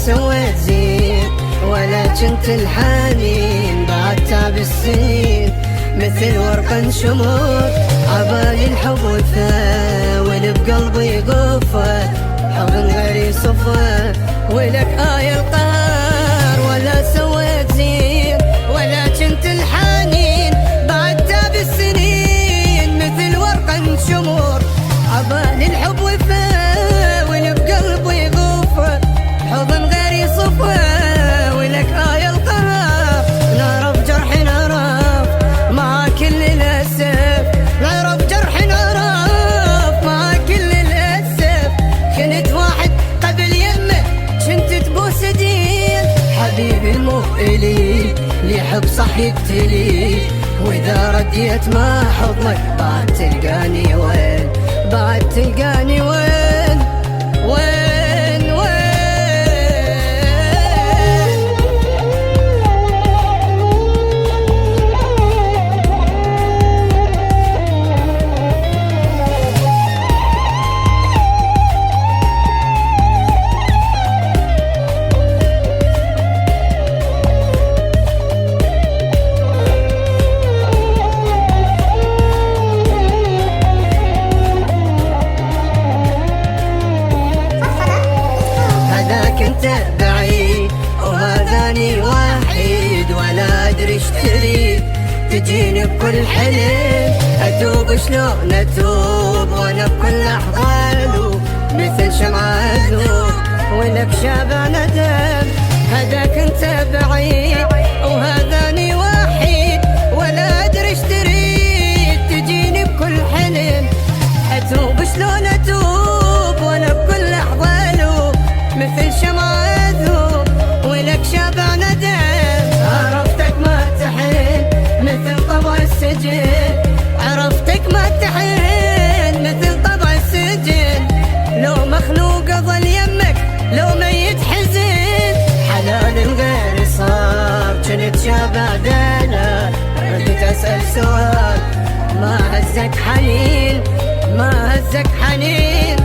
سويت زين ولا كنت الحنين، بعد تعب السنين مثل ورق شمور. عبالي الحب وفا واللي بقلبي قفة، حضن غيري صفة ولك آية القهر. ولا سويت زين ولا كنت الحنين، بعد تعب السنين مثل ورق شمور. عبالي الحب وفا واللي بقلبي قفة، حضن غيري صفة ولك آية القهر. نعرف جرح نعرف مع كل الأسف، نعرف جرح نعرف مع كل الأسف. كنت واحد قبل يمه كنت تبوس دين، حبيبي مو إلي اللي يحب صح يبتلي. وإذا رديت ما حضنك بعد تلقاني وين، بعد تلقاني وين وين وين. كنت بعيد وهذاني وحيد، ولا ادري ايش تريد تجيني بكل حلم. اتوب شلون اتوب وانا بكل احضانه مثل شمعة اذوب ولك شابع ندم. هذا كنت بعيد وهذاني وحيد، ولا ادري ايش تريد تجيني بكل حلم. اتوب شلون اتوب وانا بكل احضانه مثل شمعة أذوب ولك شابع ندم. عرفتك ما تحن مثل طبع السجن، عرفتك ما تحن مثل طبع السجن. لو مخلوق ظل يمك لو ميت حزن، حلال الغير صار كنت شابع دانا. ردت أسأل سؤال ما هزك حنين، ما هزك حنين.